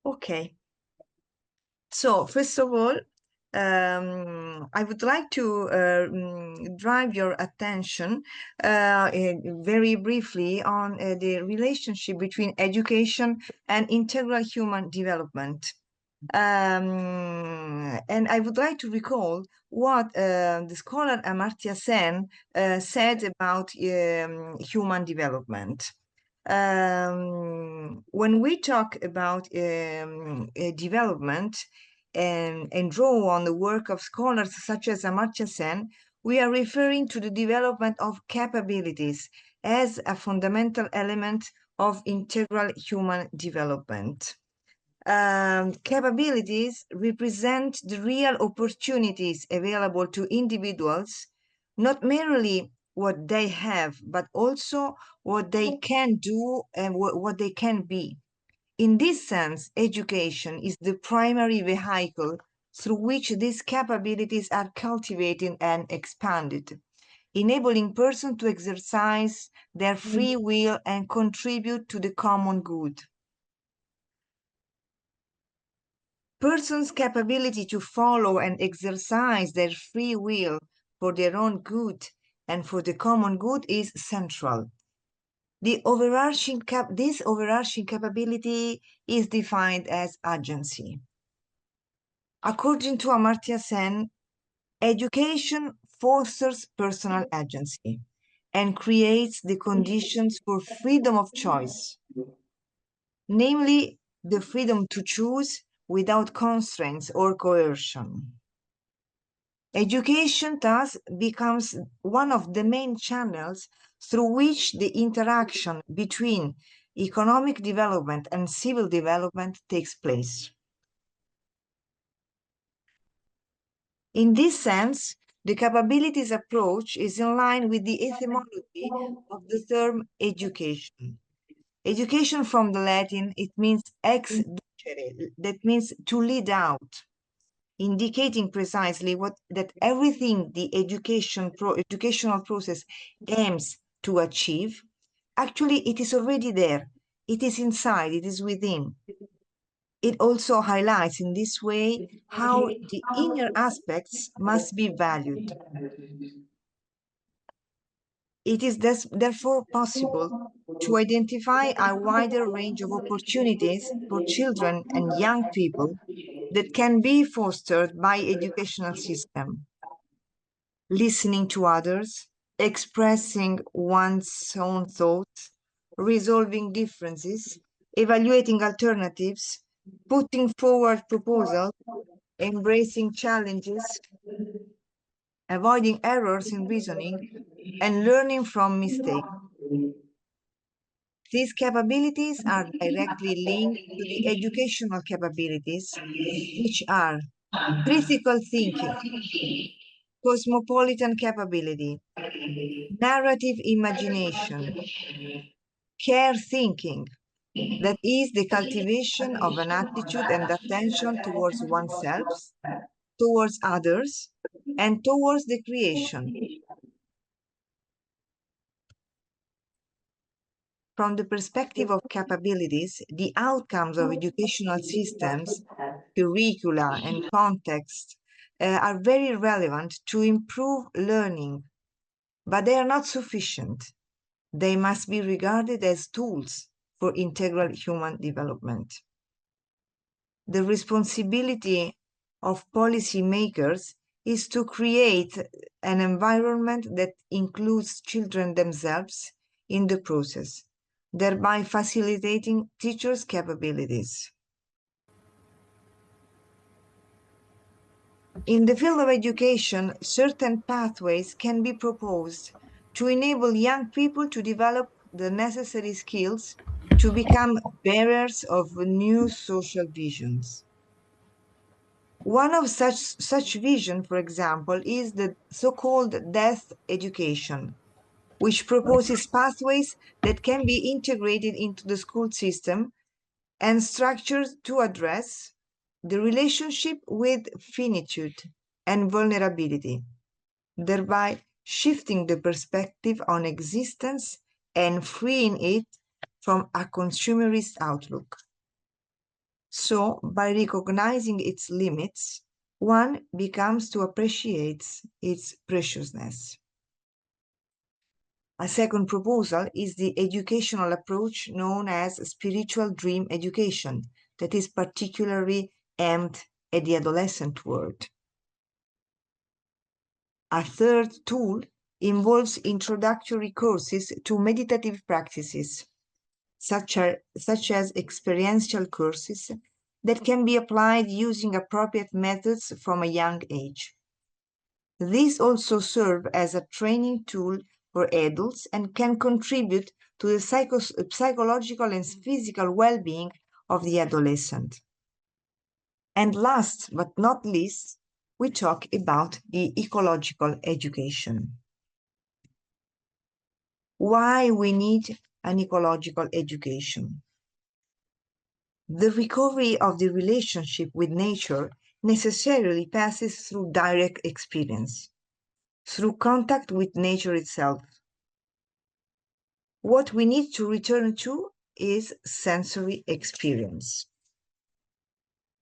Okay. So first of all, I would like to drive your attention very briefly on the relationship between education and integral human development. And I would like to recall what the scholar Amartya Sen said about human development. When we talk about development and draw on the work of scholars such as Amartya Sen, we are referring to the development of capabilities as a fundamental element of integral human development. Capabilities represent the real opportunities available to individuals, not merely what they have, but also what they can do and what they can be. In this sense, education is the primary vehicle through which these capabilities are cultivated and expanded, enabling persons to exercise their free will and contribute to the common good. Persons' capability to follow and exercise their free will for their own good and for the common good is central. This overarching capability is defined as agency. According to Amartya Sen, education fosters personal agency and creates the conditions for freedom of choice, namely the freedom to choose without constraints or coercion. Education thus becomes one of the main channels through which the interaction between economic development and civil development takes place. In this sense, the capabilities approach is in line with the etymology of the term education. Education from the Latin, it means ex ducere, that means to lead out, indicating precisely that everything the educational process aims to achieve, actually it is already there. It is inside, it is within. It also highlights in this way how the inner aspects must be valued. It is therefore possible to identify a wider range of opportunities for children and young people that can be fostered by educational system. Listening to others, expressing one's own thoughts, resolving differences, evaluating alternatives, putting forward proposals, embracing challenges, avoiding errors in reasoning, and learning from mistakes. These capabilities are directly linked to the educational capabilities, which are critical thinking, cosmopolitan capability, narrative imagination, care thinking, that is the cultivation of an attitude and attention towards oneself, towards others, and towards the creation. From the perspective of capabilities, the outcomes of educational systems, curricula, and context are very relevant to improve learning, but they are not sufficient. They must be regarded as tools for integral human development. The responsibility of policymakers is to create an environment that includes children themselves in the process, thereby facilitating teachers' capabilities. In the field of education, certain pathways can be proposed to enable young people to develop the necessary skills to become bearers of new social visions. One of such vision, for example, is the so-called death education, which proposes pathways that can be integrated into the school system and structures to address the relationship with finitude and vulnerability, thereby shifting the perspective on existence and freeing it from a consumerist outlook. So, by recognizing its limits, one becomes to appreciate its preciousness. A second proposal is the educational approach known as spiritual dream education, that is particularly aimed at the adolescent world. A third tool involves introductory courses to meditative practices, such as experiential courses that can be applied using appropriate methods from a young age. These also serve as a training tool for adults and can contribute to the psychological and physical well-being of the adolescent. And last but not least, we talk about the ecological education. Why we need an ecological education? The recovery of the relationship with nature necessarily passes through direct experience, through contact with nature itself. What we need to return to is sensory experience.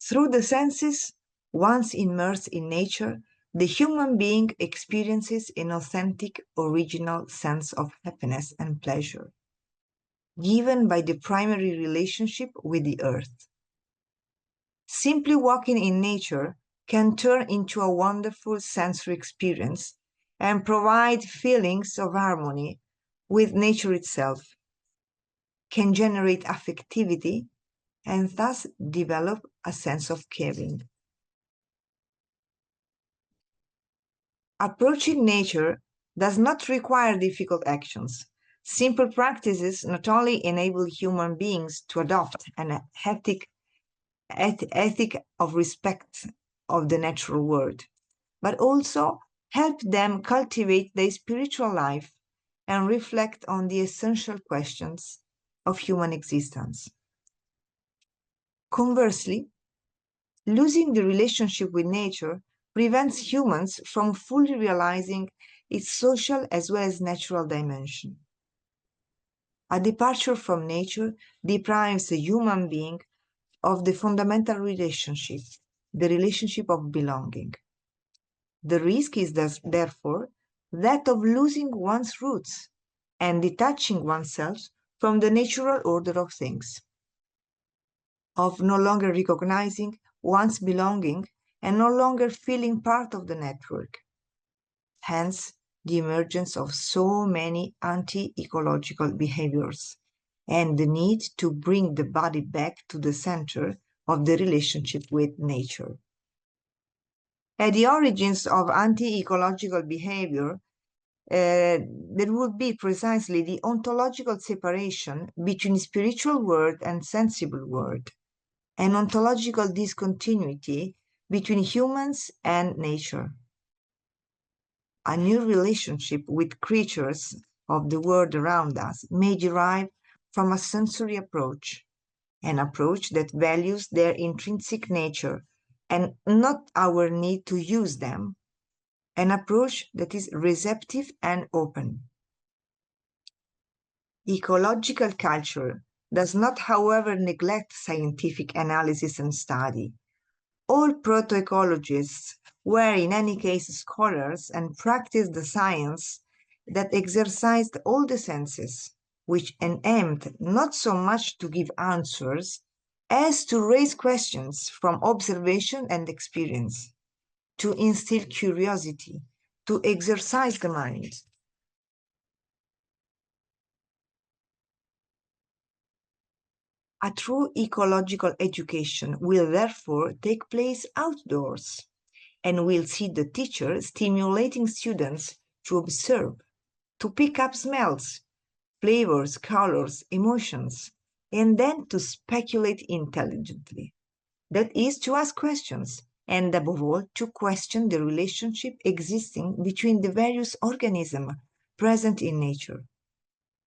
Through the senses, once immersed in nature, the human being experiences an authentic, original sense of happiness and pleasure, given by the primary relationship with the earth. Simply walking in nature can turn into a wonderful sensory experience and provide feelings of harmony with nature itself, can generate affectivity, and thus develop a sense of caring. Approaching nature does not require difficult actions. Simple practices not only enable human beings to adopt an ethic of respect of the natural world, but also help them cultivate their spiritual life and reflect on the essential questions of human existence. Conversely, losing the relationship with nature prevents humans from fully realizing its social as well as natural dimension. A departure from nature deprives a human being of the fundamental relationship, the relationship of belonging. The risk is therefore that of losing one's roots and detaching oneself from the natural order of things, of no longer recognizing one's belonging and no longer feeling part of the network. Hence, the emergence of so many anti-ecological behaviors and the need to bring the body back to the center of the relationship with nature. At the origins of anti-ecological behavior, there would be precisely the ontological separation between spiritual world and sensible world, an ontological discontinuity between humans and nature. A new relationship with creatures of the world around us may derive from a sensory approach, an approach that values their intrinsic nature and not our need to use them, an approach that is receptive and open. Ecological culture does not, however, neglect scientific analysis and study. All proto-ecologists were in any case scholars and practiced the science that exercised all the senses, which aimed not so much to give answers as to raise questions from observation and experience, to instill curiosity, to exercise the mind. A true ecological education will therefore take place outdoors and will see the teacher stimulating students to observe, to pick up smells, flavors, colors, emotions, and then to speculate intelligently. That is, to ask questions, and above all, to question the relationship existing between the various organisms present in nature.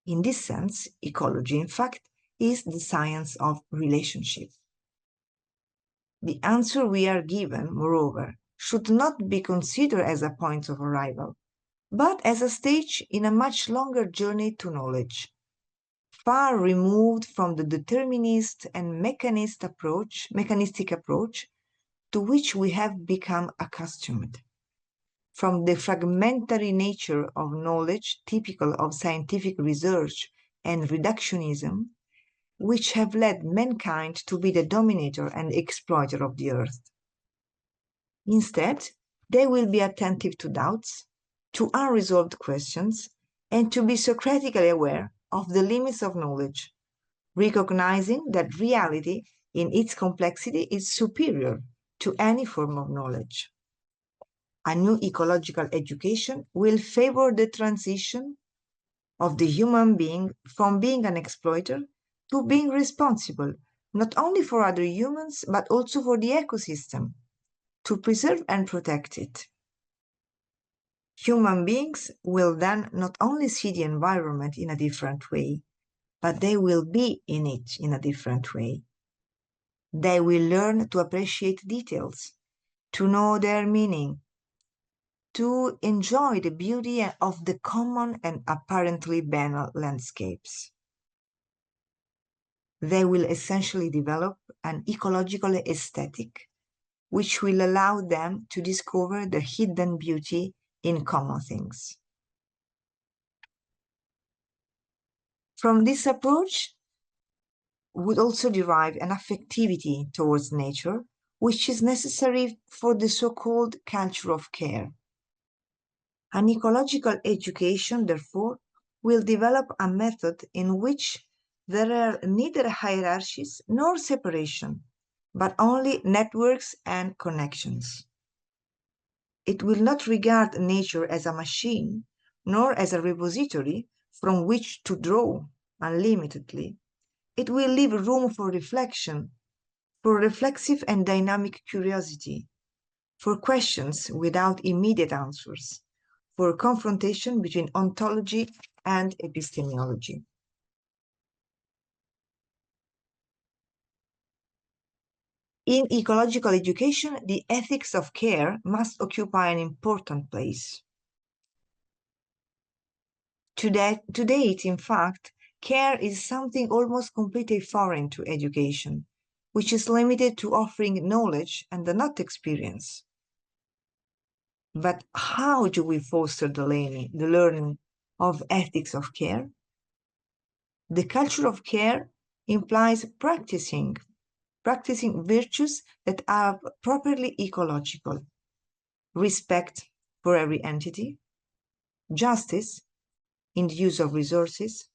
In this sense, ecology, in fact, is the science of relationship. The answer we are given, moreover, should not be considered as a point of arrival, but as a stage in a much longer journey to knowledge. far removed from the determinist and mechanistic approach to which we have become accustomed, from the fragmentary nature of knowledge typical of scientific research and reductionism, which have led mankind to be the dominator and exploiter of the earth. Instead, they will be attentive to doubts, to unresolved questions, and to be Socratically aware of the limits of knowledge, recognizing that reality in its complexity is superior to any form of knowledge. A new ecological education will favor the transition of the human being from being an exploiter to being responsible, not only for other humans, but also for the ecosystem, to preserve and protect it. Human beings will then not only see the environment in a different way, but they will be in it in a different way. They will learn to appreciate details, to know their meaning, to enjoy the beauty of the common and apparently banal landscapes. They will essentially develop an ecological aesthetic, which will allow them to discover the hidden beauty in common things. From this approach would also derive an affectivity towards nature, which is necessary for the so-called culture of care. An ecological education, therefore, will develop a method in which there are neither hierarchies nor separation, but only networks and connections. It will not regard nature as a machine, nor as a repository from which to draw unlimitedly. It will leave room for reflection, for reflexive and dynamic curiosity, for questions without immediate answers, for confrontation between ontology and epistemology. In ecological education, the ethics of care must occupy an important place. To date, in fact, care is something almost completely foreign to education, which is limited to offering knowledge and not experience. But how do we foster the learning of ethics of care? The culture of care implies practicing virtues that are properly ecological: respect for every entity, justice in the use of resources,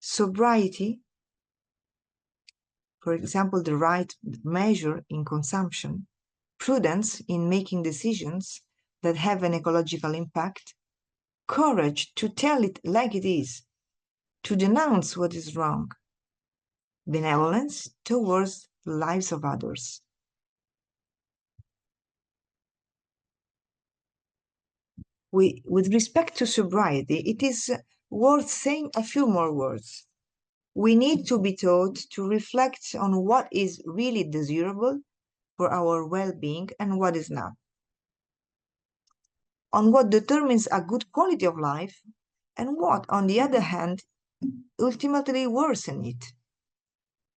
sobriety, for example, the right measure in consumption, prudence in making decisions that have an ecological impact, courage to tell it like it is, to denounce what is wrong, benevolence towards the lives of others. With respect to sobriety, it is worth saying a few more words. We need to be taught to reflect on what is really desirable for our well-being and what is not, on what determines a good quality of life and what, on the other hand, ultimately worsens it,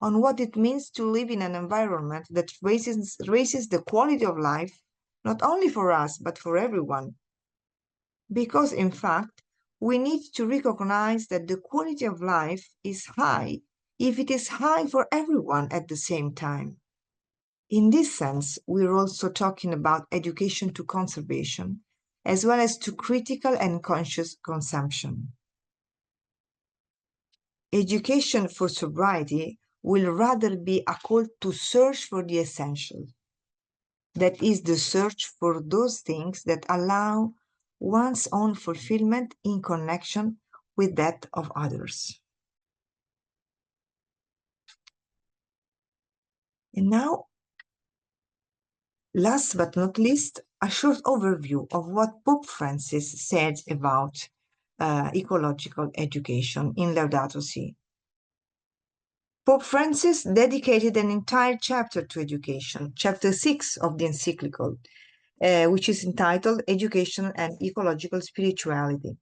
on what it means to live in an environment that raises the quality of life, not only for us, but for everyone. Because, in fact, we need to recognize that the quality of life is high if it is high for everyone at the same time. In this sense, we're also talking about education to conservation, as well as to critical and conscious consumption. Education for sobriety will rather be a call to search for the essential. That is the search for those things that allow one's own fulfillment in connection with that of others. And now, last but not least, a short overview of what Pope Francis said about ecological education in Laudato Si. Pope Francis dedicated an entire chapter to education, chapter 6 of the encyclical, which is entitled Education and Ecological Spirituality.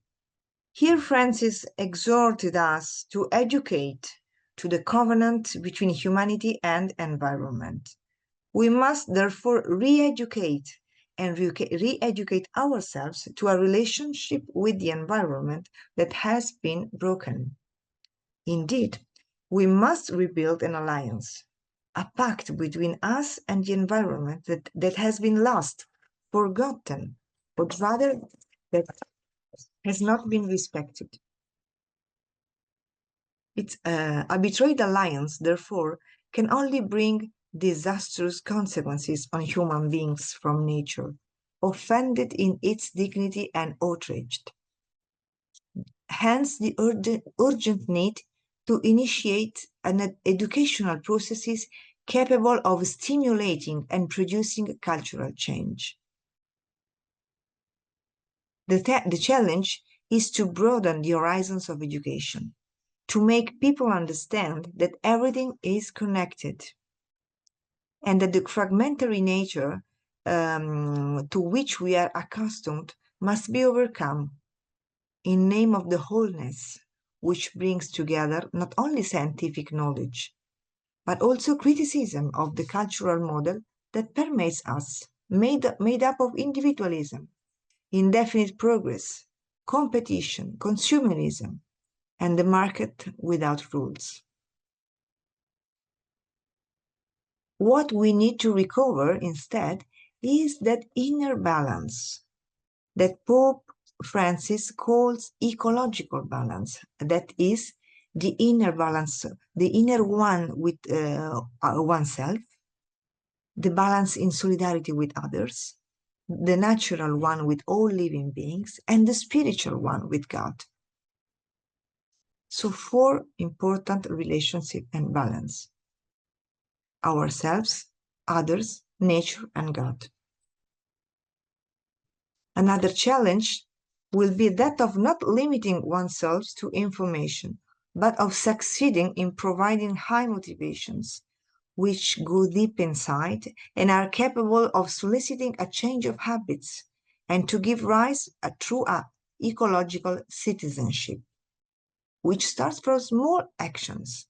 Here Francis exhorted us to educate to the covenant between humanity and environment. We must therefore re-educate and re-educate ourselves to a relationship with the environment that has been broken. Indeed, we must rebuild an alliance, a pact between us and the environment that has been lost, forgotten, but rather that has not been respected. A betrayed alliance, therefore, can only bring disastrous consequences on human beings from nature, offended in its dignity and outraged. Hence, the urgent need to initiate an educational processes capable of stimulating and producing cultural change. The challenge is to broaden the horizons of education, to make people understand that everything is connected and that the fragmentary nature to which we are accustomed must be overcome in name of the wholeness, which brings together not only scientific knowledge, but also criticism of the cultural model that permeates us, made up of individualism, indefinite progress, competition, consumerism, and the market without rules. What we need to recover instead is that inner balance that Pope Francis calls ecological balance, that is, the inner balance, the inner one with oneself, the balance in solidarity with others, the natural one with all living beings, and the spiritual one with God. So 4 important relationships and balance: ourselves, others, nature, and God. Another challenge will be that of not limiting oneself to information, but of succeeding in providing high motivations, which go deep inside and are capable of soliciting a change of habits and to give rise a true ecological citizenship, which starts from small actions,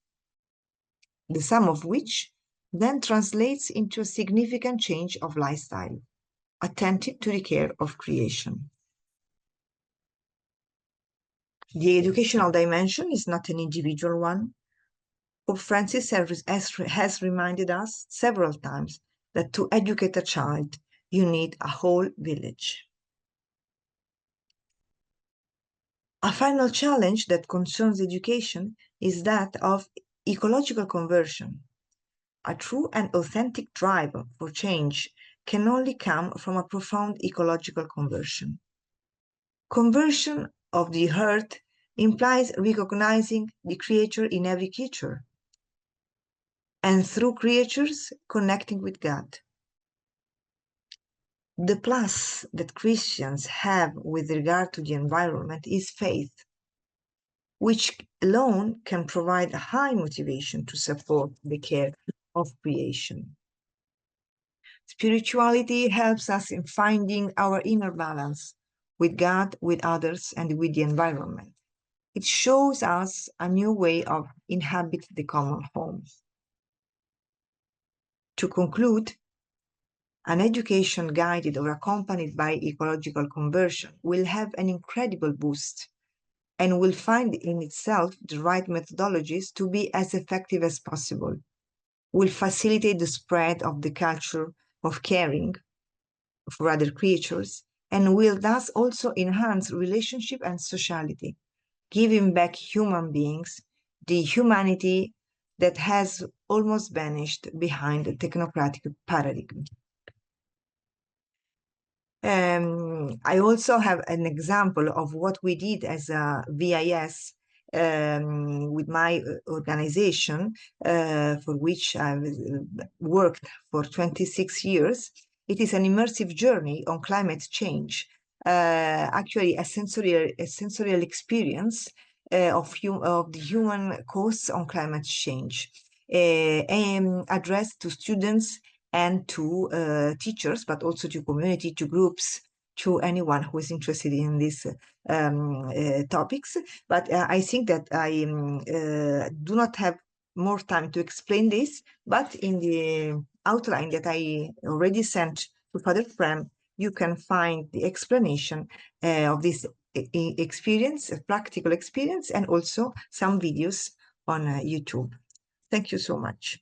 the sum of which then translates into a significant change of lifestyle, attentive to the care of creation. The educational dimension is not an individual one. Pope Francis has reminded us several times that to educate a child, you need a whole village. A final challenge that concerns education is that of ecological conversion. A true and authentic drive for change can only come from a profound ecological conversion. Conversion of the earth implies recognizing the creator in every creature, and through creatures connecting with God. The plus that Christians have with regard to the environment is faith, which alone can provide a high motivation to support the care of creation. Spirituality helps us in finding our inner balance with God, with others, and with the environment. It shows us a new way of inhabit the common home. To conclude, an education guided or accompanied by ecological conversion will have an incredible boost and will find in itself the right methodologies to be as effective as possible, will facilitate the spread of the culture of caring for other creatures, and will thus also enhance relationship and sociality, giving back human beings the humanity that has almost vanished behind the technocratic paradigm. I also have an example of what we did as a VIS with my organization, for which I've worked for 26 years. It is an immersive journey on climate change, actually a sensorial experience of the human costs on climate change, addressed to students and to teachers, but also to community, to groups, to anyone who is interested in these topics. But I think that I do not have more time to explain this, but in the outline that I already sent to Father Prem, you can find the explanation of this experience, a practical experience, and also some videos on YouTube. Thank you so much.